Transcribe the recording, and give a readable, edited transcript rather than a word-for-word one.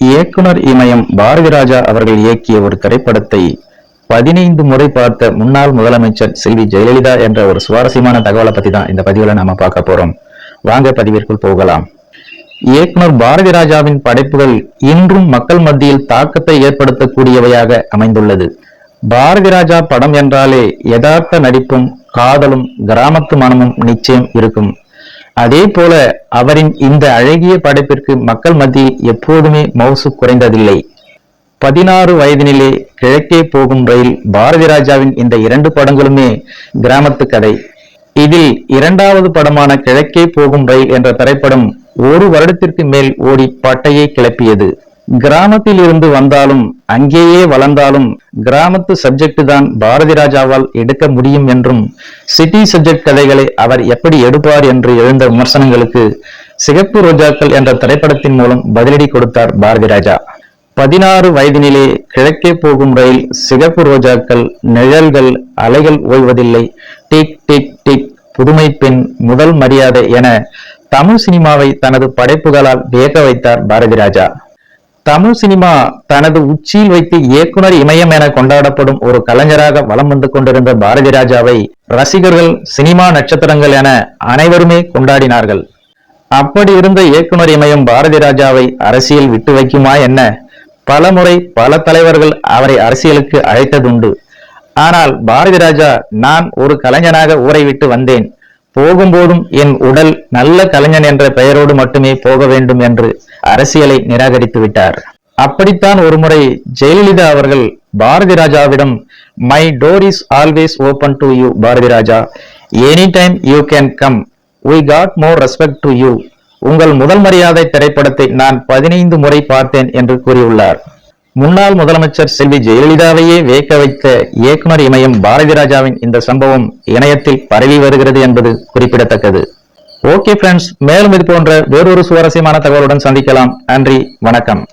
இயக்குனர் இமயம் பாரதிராஜா அவர்கள் இயக்கிய ஒரு திரைப்படத்தை 15 முறை பார்த்த முன்னாள் முதலமைச்சர் செல்வி ஜெயலலிதா என்ற ஒரு சுவாரஸ்யமான தகவலை பத்தி தான் இந்த பதிவுல நாம பார்க்க போறோம். வாங்க பதிவிற்குள் போகலாம். இயக்குனர் பாரதிராஜாவின் படைப்புகள் இன்றும் மக்கள் மத்தியில் தாக்கத்தை ஏற்படுத்தக்கூடியவையாக அமைந்துள்ளது. பாரதிராஜா படம் என்றாலே யதார்த்த நடிப்பும் காதலும் கிராமத்து மனமும் நிச்சயம் இருக்கும். அதே போல அவரின் இந்த அழகிய படைப்பிற்கு மக்கள் மத்தியில் எப்போதுமே மவுசு குறைந்ததில்லை. 16 வயதினிலே கிழக்கே போகும் ரயில் பாரதிராஜாவின் இந்த 2 படங்களுமே கிராமத்து கதை. இதில் 2வது படமான கிழக்கே போகும் ரயில் என்ற திரைப்படம் 1 வருடத்திற்கு மேல் ஓடி பட்டையை கிளப்பியது. கிராமத்தில் இருந்து வந்தாலும் அங்கேயே வளர்ந்தாலும் கிராமத்து சப்ஜெக்ட் தான் பாரதிராஜாவால் எடுக்க முடியும் என்றும், சிட்டி சப்ஜெக்ட் கதைகளை அவர் எப்படி எடுப்பார் என்று எழுந்த விமர்சனங்களுக்கு சிகப்பு ரோஜாக்கள் என்ற திரைப்படத்தின் மூலம் பதிலடி கொடுத்தார் பாரதிராஜா. 16 வயதினிலே கிழக்கே போகும் ரயில், சிகப்பு ரோஜாக்கள், நிழல்கள், அலைகள் ஓய்வதில்லை, டிக் டிக் டிக், புதுமை பெண், முதல் மரியாதை என தமிழ் சினிமாவை தனது படைப்புகளால் வியக்க வைத்தார் பாரதிராஜா. தமிழ் சினிமா தனது உச்சியில் வைத்து இயக்குனர் இமயம் என கொண்டாடப்படும் ஒரு கலைஞராக வலம் வந்து கொண்டிருந்த பாரதிராஜாவை ரசிகர்கள், சினிமா நட்சத்திரங்கள் என அனைவருமே கொண்டாடினார்கள். அப்படி இருந்த இயக்குனர் இமயம் பாரதிராஜாவை அரசியல் விட்டு வைக்குமா என்ன? பல முறை பல தலைவர்கள் அவரை அரசியலுக்கு அழைத்ததுண்டு. ஆனால் பாரதிராஜா, நான் ஒரு கலைஞனாக ஊரை விட்டு வந்தேன், போகும்போதும் என் உடல் நல்ல கலைஞன் என்ற பெயரோடு மட்டுமே போக வேண்டும் என்று அரசியலை நிராகரித்து விட்டார். அப்படித்தான் ஒருமுறை ஜெயலலிதா அவர்கள் பாரதிராஜாவிடம், my door is always open to you Bharathiraja, any time you can come, we got more respect to you, உங்கள் முதல் மரியாதை திரைப்படத்தை நான் 15 முறை பார்த்தேன் என்று கூறியுள்ளார். முன்னாள் முதலமைச்சர் செல்வி ஜெயலலிதாவையே வியக்க வைத்த இயக்குனர் இமயம் பாரதிராஜாவின் இந்த சம்பவம் இணையத்தில் பரவி வருகிறது என்பது குறிப்பிடத்தக்கது. ஓகே ஃப்ரெண்ட்ஸ், மேலும் இது போன்ற வேறொரு சுவாரஸ்யமான தகவலுடன் சந்திக்கலாம். நன்றி, வணக்கம்.